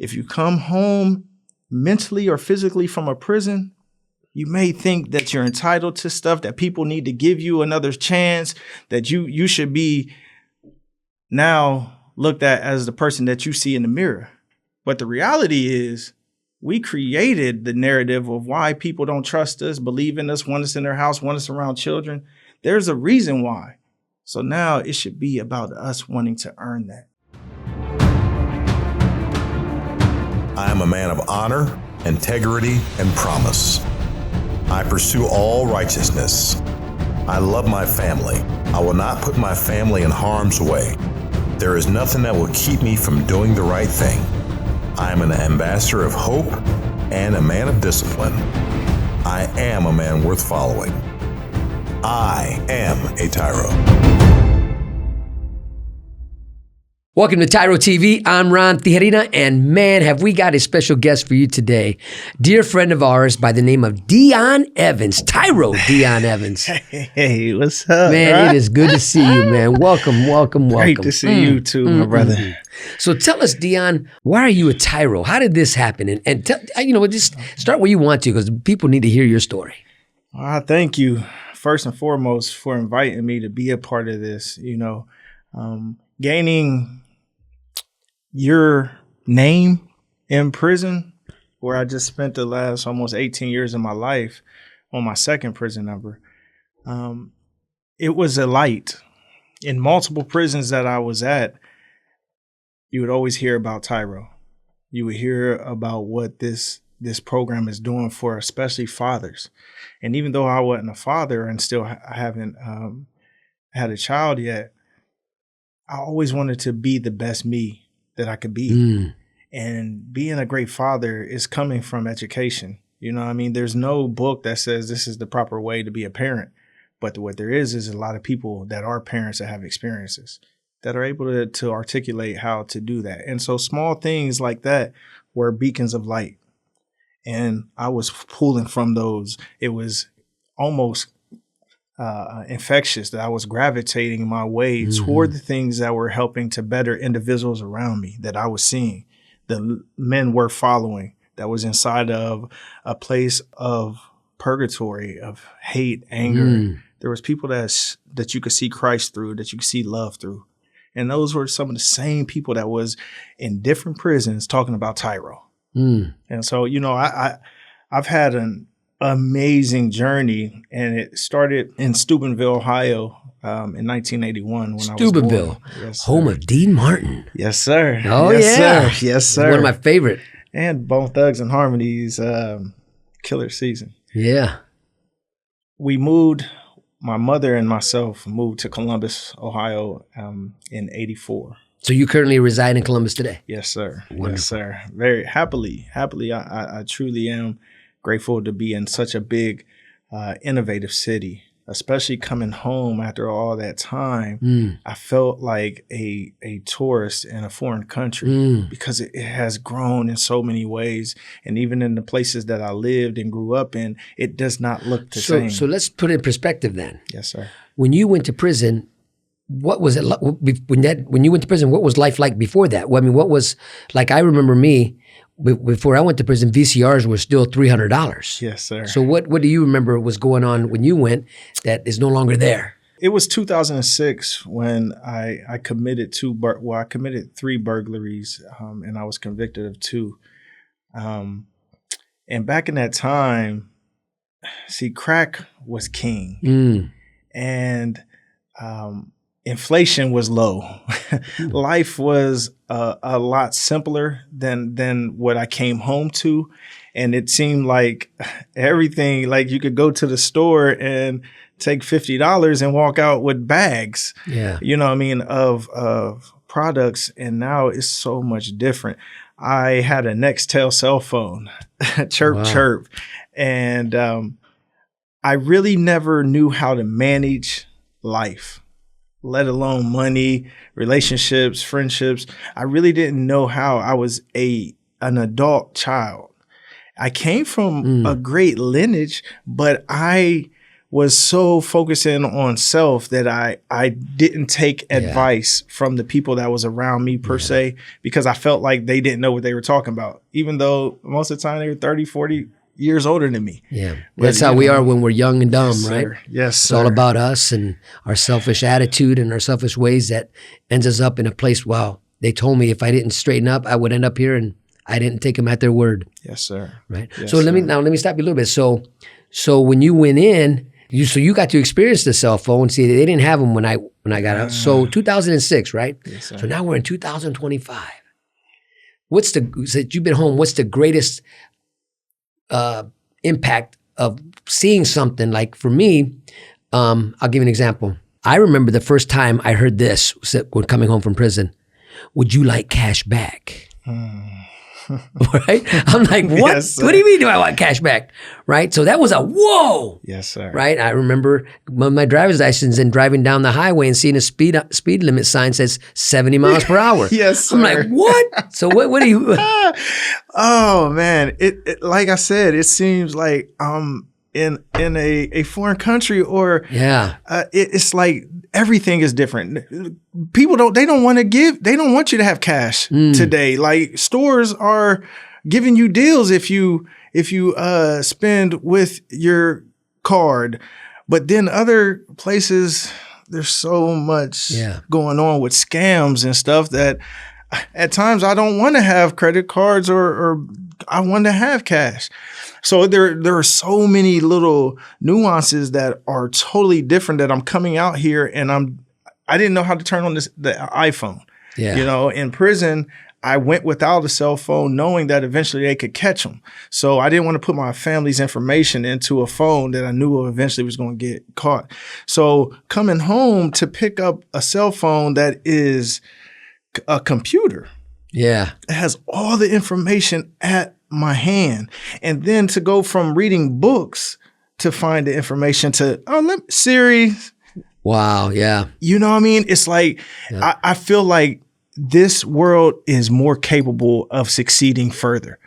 If you come home mentally or physically from a prison, you may think that you're entitled to stuff, that people need to give you another chance, that you should be now looked at as the person that you see in the mirror. But the reality is, we created the narrative of why people don't trust us, believe in us, want us in their house, want us around children. There's a reason why. So now it should be about us wanting to earn that. I am a man of honor, integrity, and promise. I pursue all righteousness. I love my family. I will not put my family in harm's way. There is nothing that will keep me from doing the right thing. I am an ambassador of hope and a man of discipline. I am a man worth following. I am a TYRO. Welcome to TYRO TV. I'm Tijerina, and man, have we got a special guest for you today. Dear friend of ours by the name of Dion Evans, TYRO Dion Evans. Hey, what's up? Man, right? It is good to see you, man. Welcome. Great to see you too, my brother. So tell us, Dion, why are you a TYRO? How did this happen? And tell, just start where you want to, because people need to hear your story. Thank you, first and foremost, for inviting me to be a part of this. Gaining your name in prison, where I just spent the last almost 18 years of my life on my second prison number. It was a light. In multiple prisons that I was at, you would always hear about TYRO. You would hear about what this program is doing for especially fathers. And even though I wasn't a father and still haven't had a child yet, I always wanted to be the best me that I could be. And being a great father is coming from education. You know what I mean? There's no book that says this is the proper way to be a parent. But what there is a lot of people that are parents that have experiences that are able to articulate how to do that. And so small things like that were beacons of light. And I was pulling from those. It was almost infectious, that I was gravitating my way toward the things that were helping to better individuals around me that I was seeing, the men were following, that was inside of a place of purgatory, of hate, anger. There was people that you could see Christ through, that you could see love through. And those were some of the same people that was in different prisons talking about TYRO. And so, I've had an amazing journey, and it started in Steubenville, Ohio, in 1981 when I was born. Yes, home of Dean Martin. Yes, sir. Oh, yes, sir. Yes, sir. One of my favorite. And Bone Thugs and Harmony's killer season. Yeah. We moved, my mother and myself moved to Columbus, Ohio in 84. So you currently reside in Columbus today? Yes, sir. Wonderful. Yes, sir. Very happily. I truly am grateful to be in such a big, innovative city, especially coming home after all that time. I felt like a tourist in a foreign country because it has grown in so many ways. And even in the places that I lived and grew up in, it does not look the same. So let's put it in perspective then. Yes, sir. When you went to prison, what was it like when you went to prison? What was life like before that? Well, I mean, what was like? I remember me before I went to prison. VCRs were still $300. Yes, sir. So what do you remember was going on when you went that is no longer there? It was 2006 when I committed I committed 3 burglaries, and I was convicted of 2. And back in that time, see, crack was king, and inflation was low. Life was a lot simpler than what I came home to. And it seemed like everything, like you could go to the store and take $50 and walk out with bags, you know what I mean, of products. And now it's so much different. I had a Nextel cell phone, chirp. And I really never knew how to manage life, let alone money, relationships, friendships. I really didn't know how. I was an adult child. I came from a great lineage, but I was so focusing on self that I didn't take advice from the people that was around me per se, because I felt like they didn't know what they were talking about, even though most of the time they were 30, 40 years older than me. Yeah. That's how we are when we're young and dumb, right? Yes, It's all about us and our selfish attitude and our selfish ways that ends us up in a place, wow, they told me if I didn't straighten up, I would end up here, and I didn't take them at their word. Yes, sir. Right. Yes, so let me stop you a little bit. So when you went in, you got to experience the cell phone. See, they didn't have them when I got out. So 2006, right? Yes, sir. So now we're in 2025. Since you've been home, what's the greatest impact of seeing something? Like for me, I'll give you an example. I remember the first time I heard this when coming home from prison. Would you like cash back? Right? I'm like, what? Yes, what do you mean do I want cash back? Right? So that was a whoa. Yes, sir. Right? I remember my driver's license and driving down the highway and seeing a speed limit sign says 70 miles per hour. Yes, sir. I'm like, what? So what do you? Oh man, it like I said, it seems like in a foreign country, or it's like everything is different. People don't want you to have cash today. Like stores are giving you deals if you spend with your card, but then other places there's so much going on with scams and stuff that at times I don't want to have credit cards or I want to have cash. So there are so many little nuances that are totally different that I'm coming out here and I didn't know how to turn on the iPhone. Yeah. You know, in prison, I went without a cell phone knowing that eventually they could catch them. So I didn't want to put my family's information into a phone that I knew eventually was going to get caught. So coming home to pick up a cell phone that is a computer. Yeah. It has all the information at my hand, and then to go from reading books to find the information to Siri. Wow. Yeah. You know what I mean? It's like I feel like this world is more capable of succeeding further.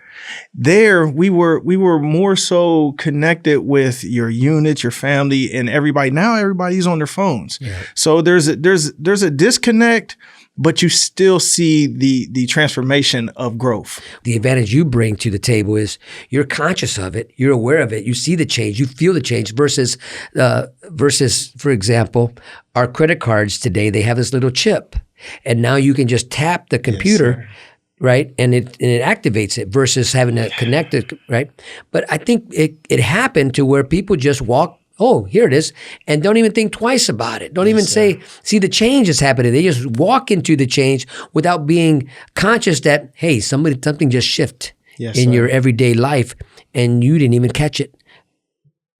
There we were more so connected with your unit, your family, and everybody. Now everybody's on their phones. Yeah. So there's a disconnect, but you still see the transformation of growth. The advantage you bring to the table is you're conscious of it, you're aware of it, you see the change, you feel the change versus, for example, our credit cards today, they have this little chip. And now you can just tap the computer, right? And it activates it versus having to connect it, right? But I think it happened to where people just walk, oh, here it is, and don't even think twice about it. Don't even say, see, the change is happening. They just walk into the change without being conscious that, hey, something just shifted in your everyday life and you didn't even catch it.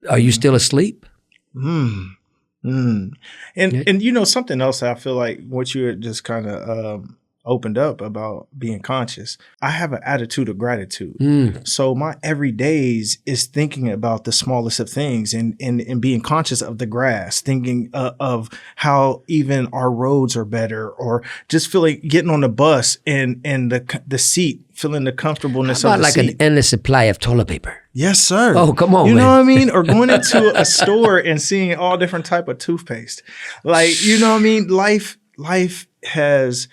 Are you still asleep? And you know, something else I feel like what you just kind of opened up about being conscious. I have an attitude of gratitude. So my everydays is thinking about the smallest of things and being conscious of the grass, thinking of how even our roads are better, or just feeling getting on the bus and the seat, feeling the comfortableness of the seat. Like an endless supply of toilet paper. Yes, sir. Oh, come on, You man. know what I mean? Or going into a store and seeing all different type of toothpaste. Like, you know what I mean? Life has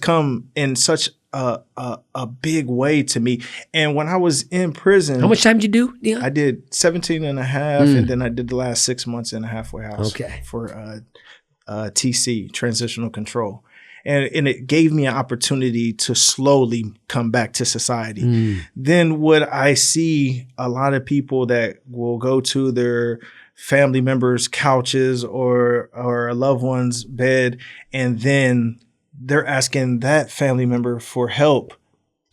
come in such a big way to me. And when I was in prison. How much time did you do, Dion? I did 17 and a half, and then I did the last 6 months in a halfway house for TC, transitional control. And it gave me an opportunity to slowly come back to society. Then would I see a lot of people that will go to their family members' couches or a loved one's bed, and then they're asking that family member for help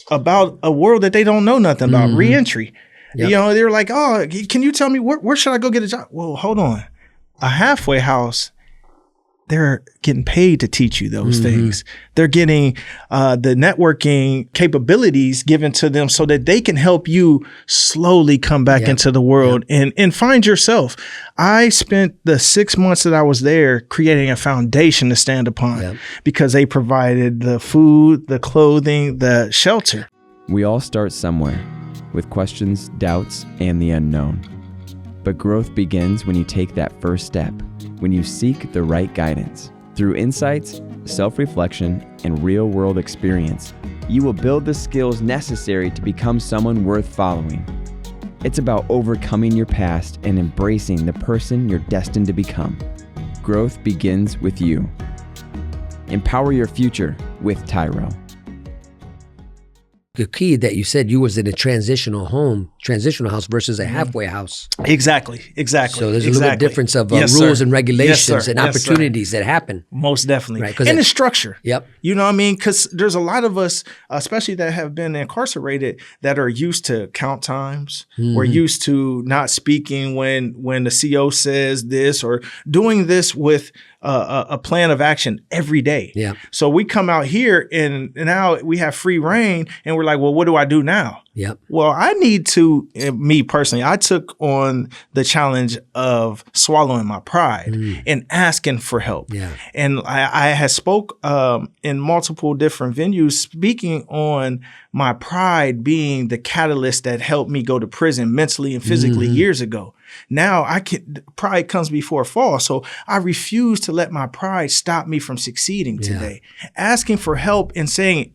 about a world that they don't know nothing about, reentry. Yep. You know, they're like, oh, can you tell me where should I go get a job? Well, hold on. A halfway house, they're getting paid to teach you those things. They're getting the networking capabilities given to them so that they can help you slowly come back into the world and find yourself. I spent the 6 months that I was there creating a foundation to stand upon because they provided the food, the clothing, the shelter. We all start somewhere with questions, doubts, and the unknown. But growth begins when you take that first step, when you seek the right guidance. Through insights, self-reflection, and real-world experience, you will build the skills necessary to become someone worth following. It's about overcoming your past and embracing the person you're destined to become. Growth begins with you. Empower your future with TYRO. The key that you said you was in a transitional house versus a halfway house. Exactly. So there's a little bit difference of rules and regulations and opportunities that happen. Most definitely. Right, and the structure. Yep. You know what I mean? Because there's a lot of us, especially that have been incarcerated, that are used to count times. We're used to not speaking when the CO says this, or doing this with a plan of action every day. Yeah. So we come out here and now we have free reign, and we're like, well, what do I do now? Yep. Well, I need to, me personally, I took on the challenge of swallowing my pride and asking for help. Yeah. And I had spoke in multiple different venues, speaking on my pride being the catalyst that helped me go to prison mentally and physically years ago. Now pride comes before a fall. So I refuse to let my pride stop me from succeeding today. Asking for help and saying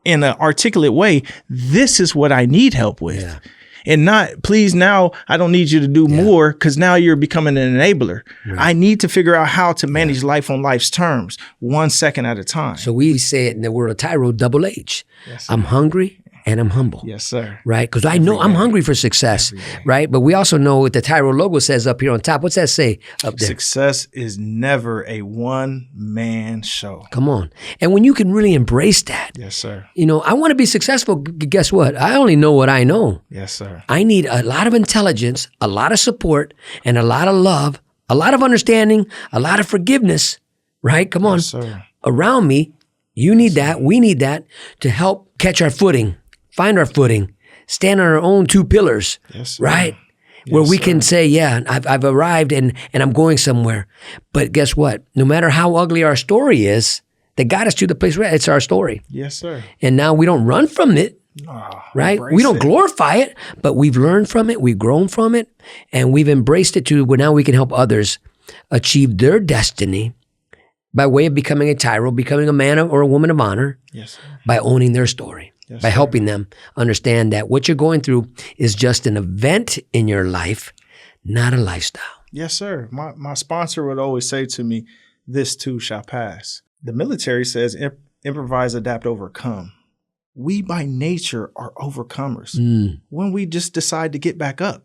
in an articulate way, this is what I need help with. Yeah. And not, please, now I don't need you to do more, because now you're becoming an enabler. Right. I need to figure out how to manage life on life's terms, 1 second at a time. So we say it in the world of TYRO, double H. Yes, I'm hungry and I'm humble. Yes, sir. Right? Because I know I'm hungry for success, right? But we also know what the TYRO logo says up here on top. What's that say up there? Success is never a one-man show. Come on. And when you can really embrace that. Yes, sir. You know, I want to be successful. Guess what? I only know what I know. Yes, sir. I need a lot of intelligence, a lot of support, and a lot of love, a lot of understanding, a lot of forgiveness, right? Come on. Yes, sir. Around me, you need that. We need that to help catch our footing, find our footing, stand on our own two pillars, right? Where we can say, yeah, I've arrived and I'm going somewhere. But guess what? No matter how ugly our story is, that got us to the place where it's our story. Yes, sir. And now we don't run from it, right? We don't glorify it, but we've learned from it, we've grown from it, and we've embraced it to where now we can help others achieve their destiny by way of becoming a TYRO, becoming a man or a woman of honor, by owning their story. By helping them understand that what you're going through is just an event in your life, not a lifestyle. Yes, sir. My sponsor would always say to me, this too shall pass. The military says improvise, adapt, overcome. We by nature are overcomers. When we just decide to get back up.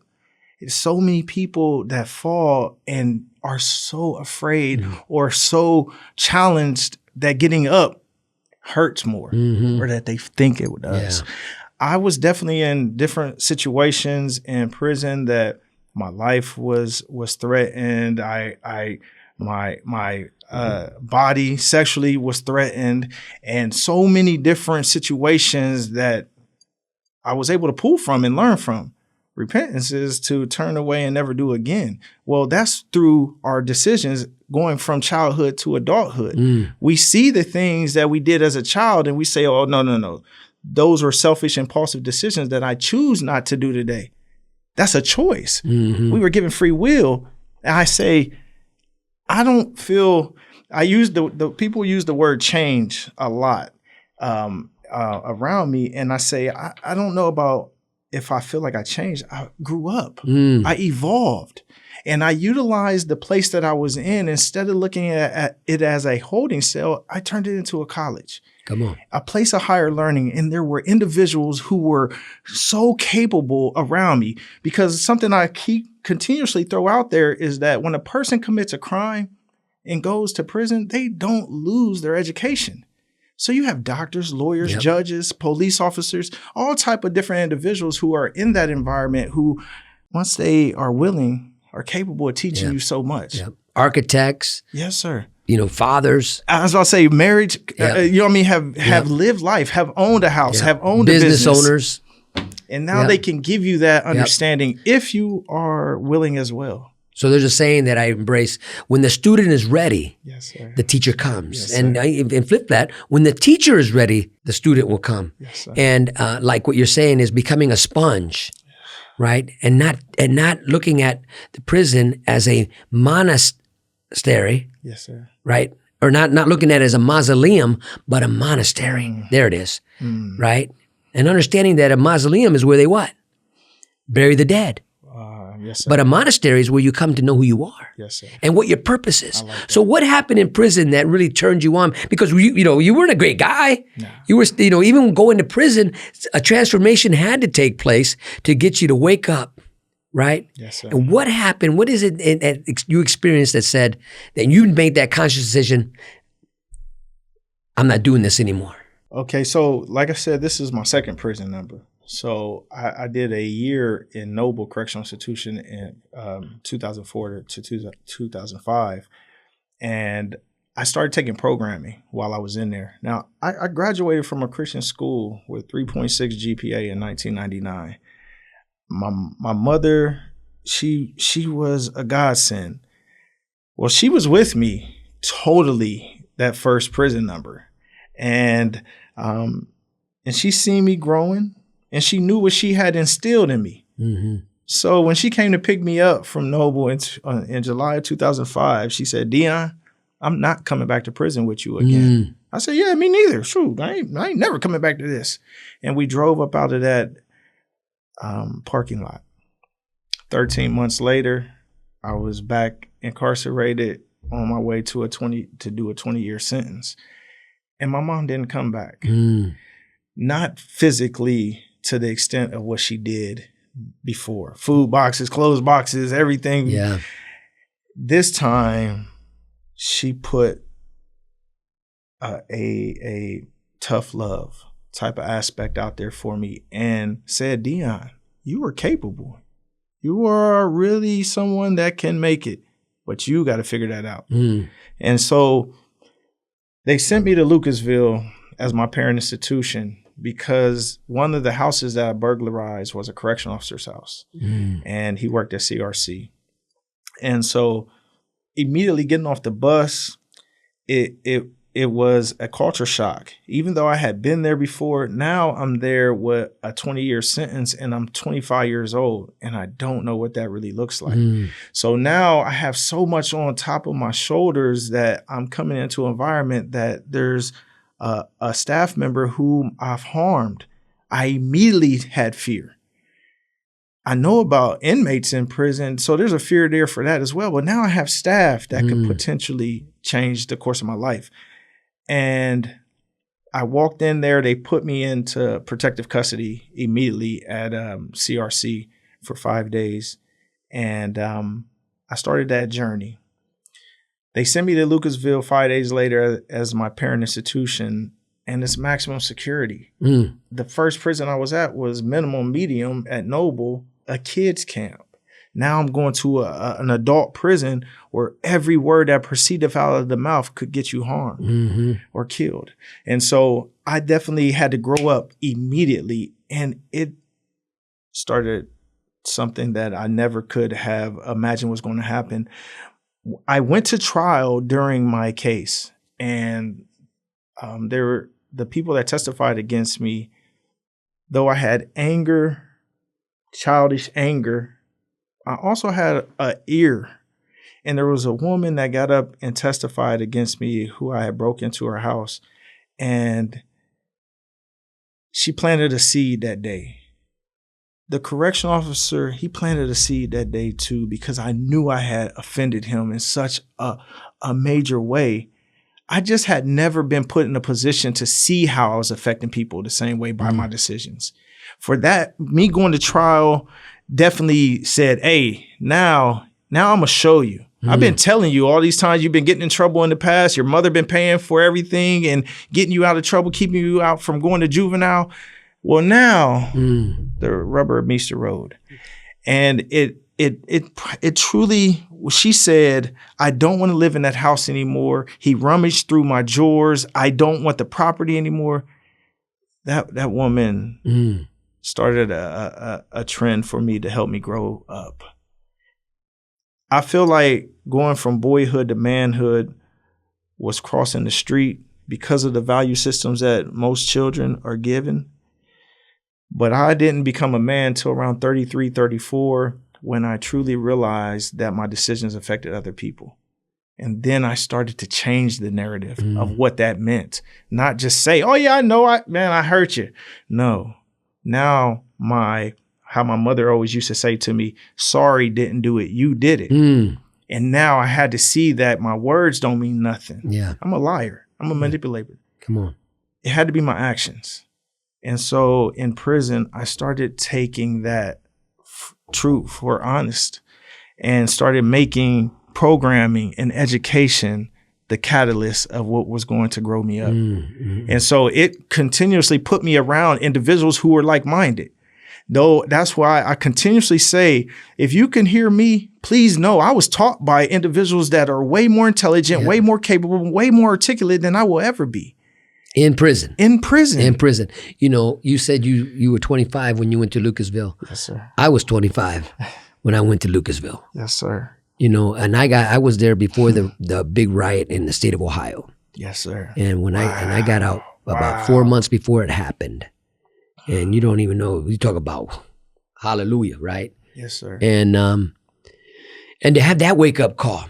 There's so many people that fall and are so afraid or so challenged that getting up hurts more, or that they think it does. Yeah. I was definitely in different situations in prison that my life was threatened. My body sexually was threatened, and so many different situations that I was able to pull from and learn from. Repentance is to turn away and never do again. Well, that's through our decisions going from childhood to adulthood. We see the things that we did as a child and we say, oh, no. Those were selfish, impulsive decisions that I choose not to do today. That's a choice. We were given free will. And I say, I don't feel, the people use the word change a lot around me. And I say, I don't know about if I feel like I changed. I grew up. I evolved. And I utilized the place that I was in. Instead of looking at it as a holding cell, I turned it into a college. Come on. A place of higher learning. And there were individuals who were so capable around me, because something I continuously throw out there is that when a person commits a crime and goes to prison, they don't lose their education. So you have doctors, lawyers, judges, police officers, all type of different individuals who are in that environment who, once they are willing, are capable of teaching you so much. Architects. Yes, sir. You know, fathers. I was about to say marriage, you know what I mean, have lived life, have owned a house, have owned a business. Business owners. And now they can give you that understanding if you are willing as well. So there's a saying that I embrace: when the student is ready, the teacher comes. And flip that: when the teacher is ready, the student will come. And like what you're saying is becoming a sponge, right? And not looking at the prison as a monastery, Yes, sir. right? Or not looking at it as a mausoleum, but a monastery. There it is, right? And understanding that a mausoleum is where they what? Bury the dead. Yes, sir. But a monastery is where you come to know who you are. Yes, sir. And what your purpose is. like that. So what happened in prison that really turned you on? Because you weren't a great guy. No. You were, even going to prison, a transformation had to take place to get you to wake up, right? Yes, sir. And what happened? What is it that you experienced that said that you made that conscious decision, I'm not doing this anymore? Okay, so like I said, this is my second prison number. So I did a year in Noble Correctional Institution in 2004 to 2005. And I started taking programming while I was in there. Now, I graduated from a Christian school with 3.6 GPA in 1999. My mother, she was a godsend. Well, she was with me totally that first prison number. And she seen me growing. And she knew what she had instilled in me. Mm-hmm. So when she came to pick me up from Noble in July of 2005, she said, Dion, I'm not coming back to prison with you again. I said, yeah, me neither. Shoot, I ain't never coming back to this. And we drove up out of that parking lot. 13 months later, I was back incarcerated on my way to do a 20-year sentence. And my mom didn't come back. Not physically to the extent of what she did before. Food boxes, clothes boxes, everything. Yeah. This time, she put a tough love type of aspect out there for me and said, Dion, you are capable. You are really someone that can make it, but you got to figure that out. And so they sent me to Lucasville as my parent institution, because one of the houses that I burglarized was a correctional officer's house. And he worked at CRC. And so immediately getting off the bus, it was a culture shock. Even though I had been there before, now I'm there with a 20-year sentence and I'm 25 years old and I don't know what that really looks like. So now I have so much on top of my shoulders that I'm coming into an environment that there's a staff member whom I've harmed. I immediately had fear. I know about inmates in prison, so there's a fear there for that as well. But now I have staff that could potentially change the course of my life. And I walked in there. They put me into protective custody immediately at CRC for 5 days. And I started that journey. They sent me to Lucasville 5 days later as my parent institution, and it's maximum security. The first prison I was at was minimum medium at Noble, a kids camp. Now I'm going to an adult prison where every word that proceedeth out of the mouth could get you harmed or killed. And so I definitely had to grow up immediately, and it started something that I never could have imagined was going to happen. I went to trial during my case, and the people that testified against me, though I had anger, childish anger, I also had an ear. And there was a woman that got up and testified against me who I had broke into her house. And she planted a seed that day. The correctional officer, he planted a seed that day too, because I knew I had offended him in such a major way. I just had never been put in a position to see how I was affecting people the same way by my decisions. For that, me going to trial definitely said, hey, now I'm going to show you. I've been telling you all these times you've been getting in trouble in the past. Your mother been paying for everything and getting you out of trouble, keeping you out from going to juvenile. Well, now the rubber meets the road. And it truly, she said, I don't want to live in that house anymore. He rummaged through my drawers. I don't want the property anymore. That woman started a trend for me to help me grow up. I feel like going from boyhood to manhood was crossing the street because of the value systems that most children are given. But I didn't become a man till around 33, 34, when I truly realized that my decisions affected other people. And then I started to change the narrative of what that meant. Not just say, oh yeah, I know, I hurt you. No. Now how my mother always used to say to me, sorry didn't do it, you did it. And now I had to see that my words don't mean nothing. Yeah. I'm a liar. I'm a manipulator. Come on. It had to be my actions. And so in prison, I started taking that truth or honest and started making programming and education the catalyst of what was going to grow me up. And so it continuously put me around individuals who were like-minded. Though that's why I continuously say, if you can hear me, please know I was taught by individuals that are way more intelligent, way more capable, way more articulate than I will ever be. In prison. In prison. In prison. You know, you said you were 25 when you went to Lucasville. Yes, sir. I was 25 when I went to Lucasville. Yes, sir. You know, and I was there before the big riot in the state of Ohio. Yes, sir. And when I got out about 4 months before it happened. And you don't even know, you talk about hallelujah, right? Yes, sir. And to have that wake up call,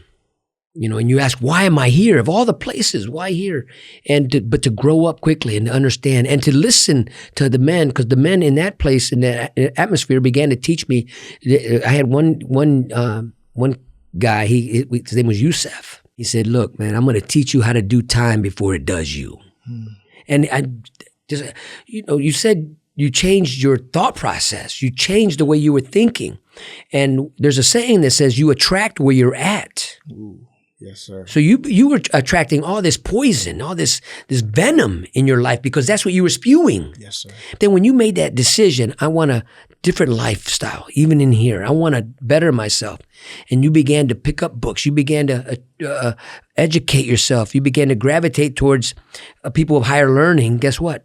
you know, and you ask, why am I here? Of all the places, why here? But to grow up quickly and to understand and to listen to the men, because the men in that place, in that atmosphere, began to teach me. I had one guy, his name was Yusef. He said, look, man, I'm going to teach you how to do time before it does you. And I just, you know, you said you changed your thought process. You changed the way you were thinking. And there's a saying that says you attract where you're at. Ooh, yes, sir. So you were attracting all this poison, all this venom in your life because that's what you were spewing. Yes, sir. Then when you made that decision, I want a different lifestyle, even in here. I want to better myself. And you began to pick up books. You began to educate yourself. You began to gravitate towards people of higher learning. Guess what?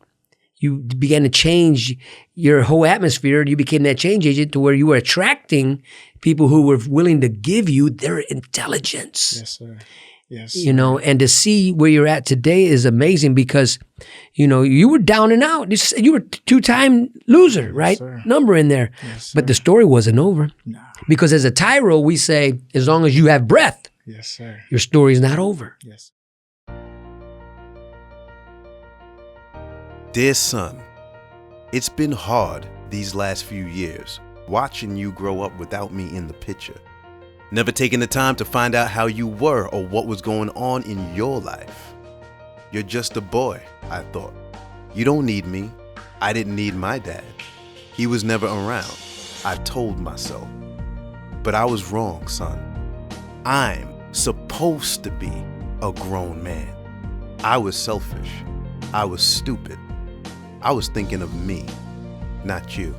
You began to change your whole atmosphere. You became that change agent to where you were attracting people who were willing to give you their intelligence. Yes, sir. Yes. You know, and to see where you're at today is amazing because, you know, you were down and out. You were two-time loser, right? Yes, number in there. Yes, but the story wasn't over. No. Because as a TYRO, we say, as long as you have breath, yes, sir. Your story's not over. Yes. Dear son, it's been hard these last few years, watching you grow up without me in the picture. Never taking the time to find out how you were or what was going on in your life. You're just a boy, I thought. You don't need me. I didn't need my dad. He was never around, I told myself. But I was wrong, son. I'm supposed to be a grown man. I was selfish. I was stupid. I was thinking of me, not you.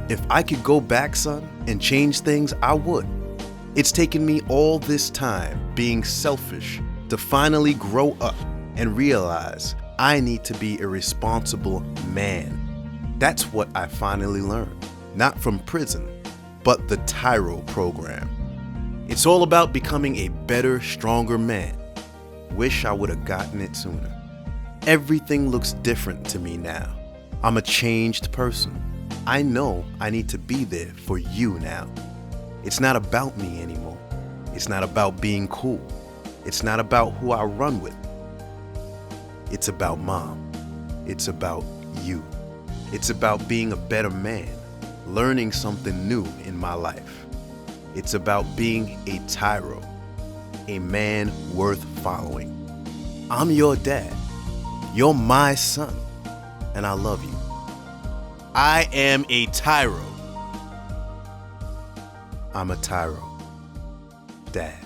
If I could go back, son, and change things, I would. It's taken me all this time being selfish to finally grow up and realize I need to be a responsible man. That's what I finally learned, not from prison, but the TYRO program. It's all about becoming a better, stronger man. Wish I would have gotten it sooner. Everything looks different to me now. I'm a changed person. I know I need to be there for you now. It's not about me anymore. It's not about being cool. It's not about who I run with. It's about mom. It's about you. It's about being a better man, learning something new in my life. It's about being a TYRO, a man worth following. I'm your dad. You're my son, and I love you. I am a TYRO. I'm a TYRO. Dad.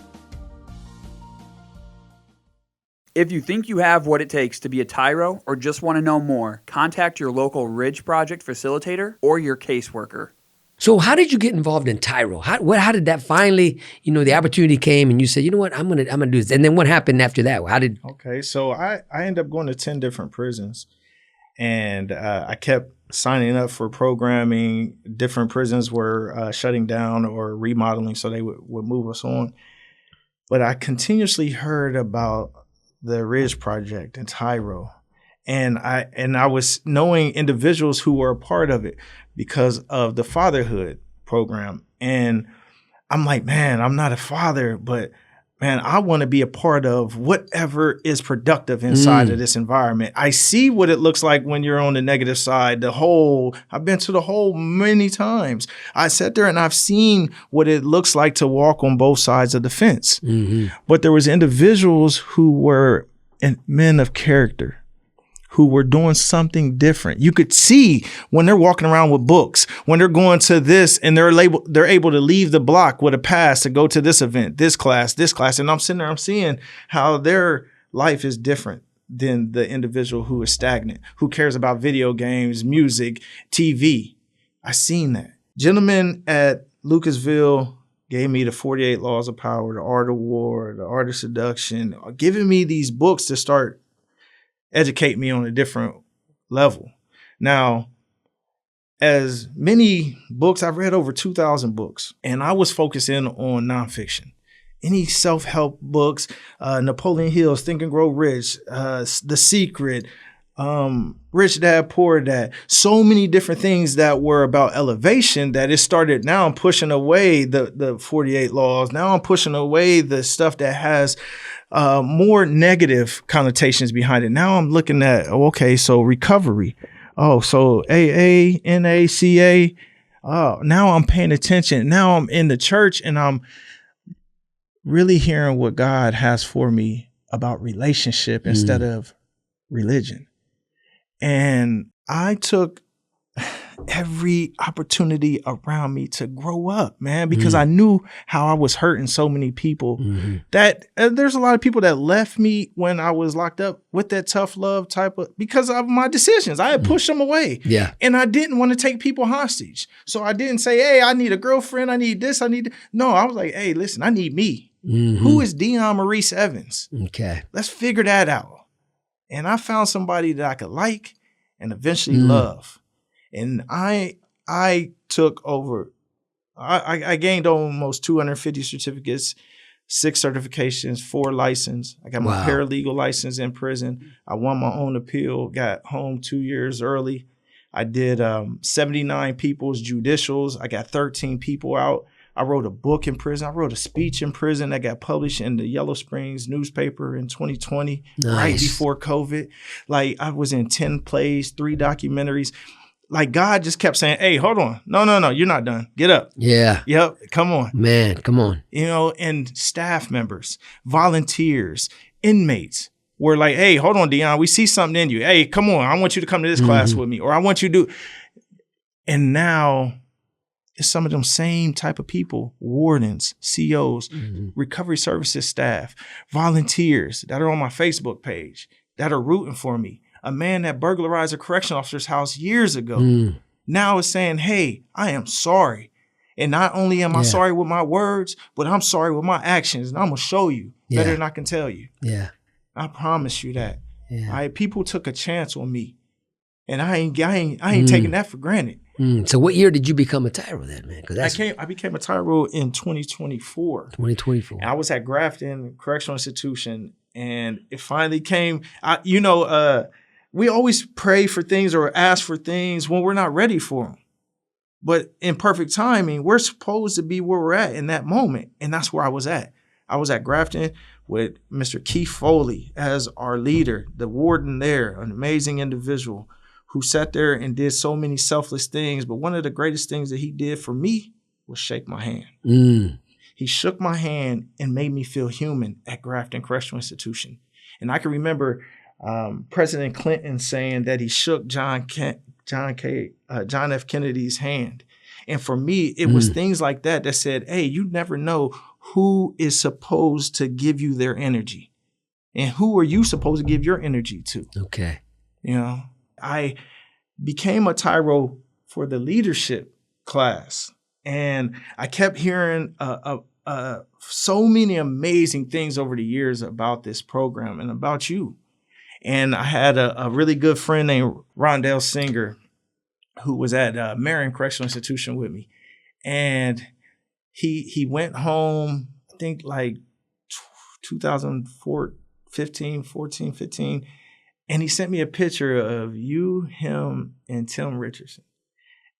If you think you have what it takes to be a TYRO or just want to know more, contact your local Ridge Project facilitator or your caseworker. So how did you get involved in TYRO? How did that finally, you know, the opportunity came and you said, you know what, I'm gonna do this. And then what happened after that? Okay, so I ended up going to 10 different prisons, and I kept signing up for programming. Different prisons were shutting down or remodeling, so they would move us on. But I continuously heard about the Ridge Project and TYRO, And I was knowing individuals who were a part of it because of the fatherhood program. And I'm like, man, I'm not a father, but man, I want to be a part of whatever is productive inside of this environment. I see what it looks like when you're on the negative side. I've been to the hole many times. I sat there and I've seen what it looks like to walk on both sides of the fence. But there was individuals who were men of character, who were doing something different. You could see when they're walking around with books, when they're going to this and they're able to leave the block with a pass to go to this event, this class. And I'm sitting there, I'm seeing how their life is different than the individual who is stagnant, who cares about video games, music, TV. I seen that. Gentlemen at Lucasville gave me the 48 Laws of Power, the Art of War, the Art of Seduction, giving me these books to start educate me on a different level. Now, as many books, I've read over 2,000 books, and I was focusing on nonfiction. Any self-help books, Napoleon Hill's Think and Grow Rich, The Secret, Rich Dad, Poor Dad, so many different things that were about elevation that it started. Now I'm pushing away the 48 laws. Now I'm pushing away the stuff that has more negative connotations behind it. Now I'm looking at, okay, so recovery. Oh, so AA, NACA. Oh, now I'm paying attention. Now I'm in the church and I'm really hearing what God has for me about relationship instead of religion. And I took every opportunity around me to grow up, man, because I knew how I was hurting so many people that there's a lot of people that left me when I was locked up with that tough love because of my decisions. I had pushed them away. Yeah. And I didn't want to take people hostage. So I didn't say, hey, I need a girlfriend. I need this. No, I was like, hey, listen, I need me. Who is Dion Maurice Evans? Okay. Let's figure that out. And I found somebody that I could like and eventually love. And I took over, I gained almost 250 certificates, 6 certifications, 4 licenses. I got my paralegal license in prison. I won my own appeal, got home 2 years early. I did 79 people's judicials. I got 13 people out. I wrote a book in prison. I wrote a speech in prison that got published in the Yellow Springs newspaper in 2020, right before COVID. Like I was in 10 plays, 3 documentaries. Like God just kept saying, hey, hold on. No, you're not done. Get up. Yeah. Yep. Come on. Man, come on. You know, and staff members, volunteers, inmates were like, hey, hold on, Dion. We see something in you. Hey, come on. I want you to come to this class with me. Or I want you to do. And now it's some of them same type of people, wardens, COs, recovery services staff, volunteers that are on my Facebook page that are rooting for me. A man that burglarized a correction officer's house years ago now is saying, hey, I am sorry. And not only am I sorry with my words, but I'm sorry with my actions. And I'm going to show you better than I can tell you. Yeah. I promise you that. Yeah. People took a chance on me. And I ain't taking that for granted. So what year did you become a TYRO then, man? I became a TYRO in 2024. 2024. And I was at Grafton Correctional Institution, and it finally came. We always pray for things or ask for things when we're not ready for them. But in perfect timing, we're supposed to be where we're at in that moment. And that's where I was at. I was at Grafton with Mr. Keith Foley as our leader, the warden there, an amazing individual who sat there and did so many selfless things. But one of the greatest things that he did for me was shake my hand. He shook my hand and made me feel human at Grafton Correctional Institution. And I can remember President Clinton saying that he shook John F. Kennedy's hand. And for me, it was things like that said, hey, you never know who is supposed to give you their energy. And who are you supposed to give your energy to? Okay. You know, I became a TYRO for the leadership class. And I kept hearing so many amazing things over the years about this program and about you. And I had a really good friend named Rondell Singer who was at Marion Correctional Institution with me. And he went home, I think like 2014, 15. And he sent me a picture of you, him, and Tim Richardson.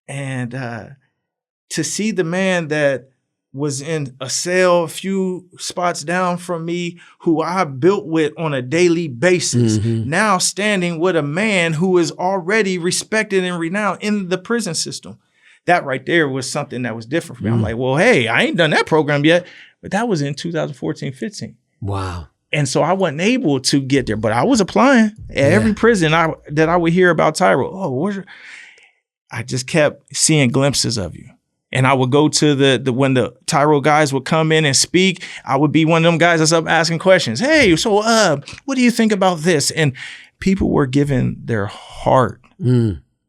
And to see the man that was in a cell a few spots down from me, who I built with on a daily basis, now standing with a man who is already respected and renowned in the prison system. That right there was something that was different for me. I'm like, well, hey, I ain't done that program yet. But that was in 2014, 15. Wow. And so I wasn't able to get there, but I was applying at every prison that I would hear about TYRO. Oh, I just kept seeing glimpses of you. And I would go to the when the TYRO guys would come in and speak, I would be one of them guys that's up asking questions. Hey, so what do you think about this? And people were giving their heart,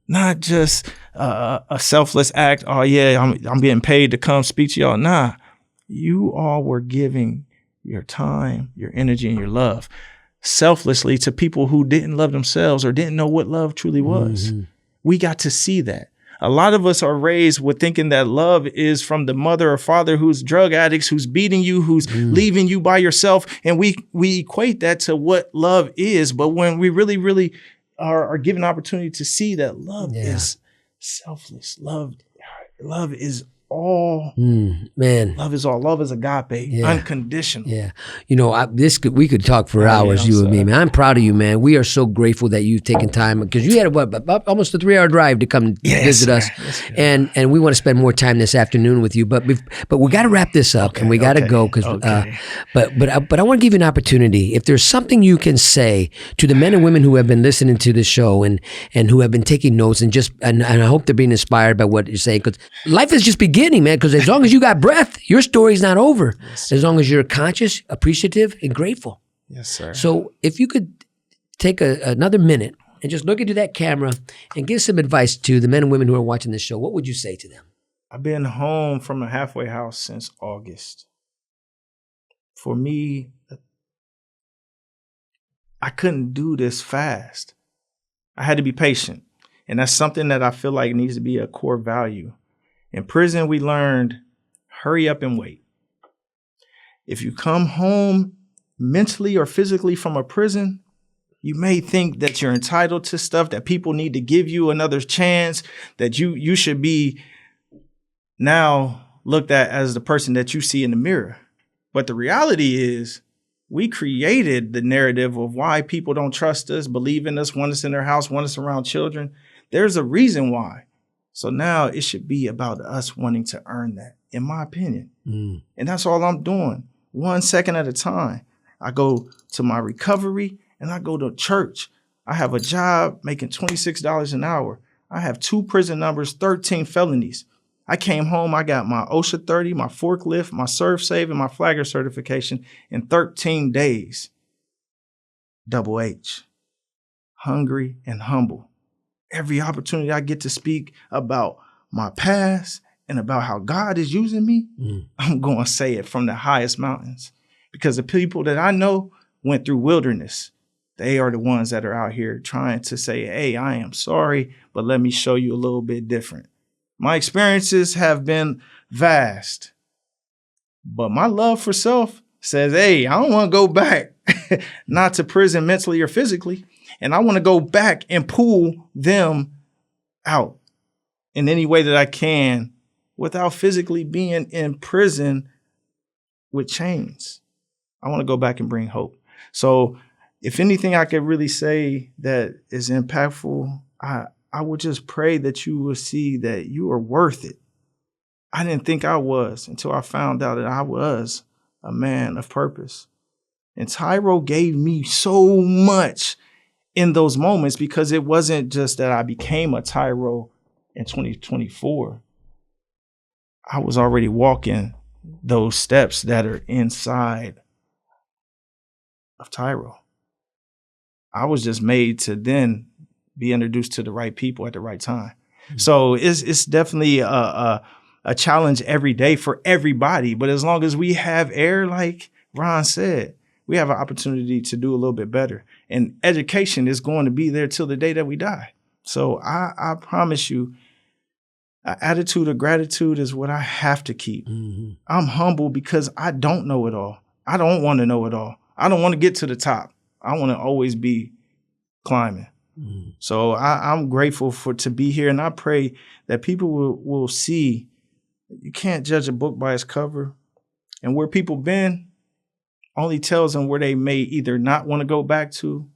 not just a selfless act. Oh yeah, I'm getting paid to come speak to y'all. Nah, you all were giving your time, your energy, and your love selflessly to people who didn't love themselves or didn't know what love truly was. We got to see that. A lot of us are raised with thinking that love is from the mother or father who's drug addicts, who's beating you, who's leaving you by yourself. And we equate that to what love is. But when we really, really are given opportunity to see that love is selfless, love is all, man. Love is all. Love is agape, unconditional. Yeah. You know, we could talk for hours, you and me, man. I'm proud of you, man. We are so grateful that you've taken time, because you had almost a 3-hour drive to come visit us, and we want to spend more time this afternoon with you. But we got to wrap this up, and we got to go because. But I want to give you an opportunity. If there's something you can say to the men and women who have been listening to the show and who have been taking notes and I hope they're being inspired by what you're saying, because life is just beginning, man, because as long as you got breath, your story's not over. Yes, as long as you're conscious, appreciative, and grateful. Yes, sir. So if you could take another minute and just look into that camera and give some advice to the men and women who are watching this show, what would you say to them? I've been home from a halfway house since August. For me, I couldn't do this fast. I had to be patient. And that's something that I feel like needs to be a core value. In prison, we learned, hurry up and wait. If you come home mentally or physically from a prison, you may think that you're entitled to stuff, that people need to give you another chance, that you should be now looked at as the person that you see in the mirror. But the reality is, we created the narrative of why people don't trust us, believe in us, want us in their house, want us around children. There's a reason why. So now it should be about us wanting to earn that, in my opinion. And that's all I'm doing, 1 second at a time. I go to my recovery and I go to church. I have a job making $26 an hour. I have 2 prison numbers, 13 felonies. I came home, I got my OSHA 30, my forklift, my serve save, and my flagger certification in 13 days. Double H, hungry and humble. Every opportunity I get to speak about my past and about how God is using me, I'm going to say it from the highest mountains, because the people that I know went through wilderness. They are the ones that are out here trying to say, hey, I am sorry, but let me show you a little bit different. My experiences have been vast, but my love for self says, hey, I don't want to go back, not to prison mentally or physically. And I want to go back and pull them out in any way that I can without physically being in prison with chains. I want to go back and bring hope. So if anything I could really say that is impactful, I would just pray that you will see that you are worth it. I didn't think I was until I found out that I was a man of purpose. And TYRO gave me so much in those moments, because it wasn't just that I became a TYRO in 2024. I was already walking those steps that are inside of TYRO. I was just made to then be introduced to the right people at the right time. So it's definitely a challenge every day for everybody. But as long as we have air, like Ron said, we have an opportunity to do a little bit better. And education is going to be there till the day that we die. So I promise you, an attitude of gratitude is what I have to keep. I'm humble because I don't know it all. I don't want to know it all. I don't want to get to the top. I want to always be climbing. So I'm grateful to be here, and I pray that people will see you can't judge a book by its cover, and where people been only tells them where they may either not want to go back to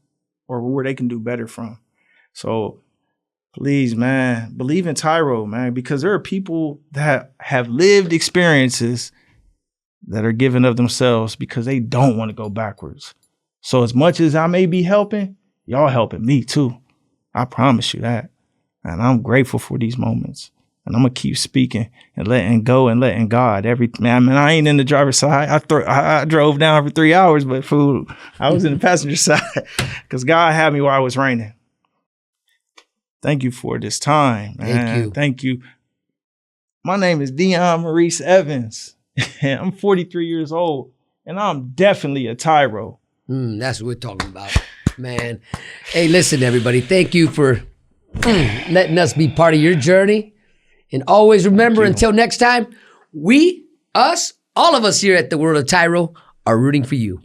or where they can do better from. So please, man, believe in TYRO, man, because there are people that have lived experiences that are giving of themselves because they don't want to go backwards. So as much as I may be helping, y'all helping me too. I promise you that. And I'm grateful for these moments. And I'm going to keep speaking and letting go and letting God. I ain't in the driver's side. I drove down for 3 hours, but I was in the passenger side because God had me while it was raining. Thank you for this time, man. Thank you. My name is Dion Evans. I'm 43 years old, and I'm definitely a TYRO. That's what we're talking about, man. Hey, listen, everybody. Thank you for letting us be part of your journey. And always remember, until next time, all of us here at the World of TYRO are rooting for you.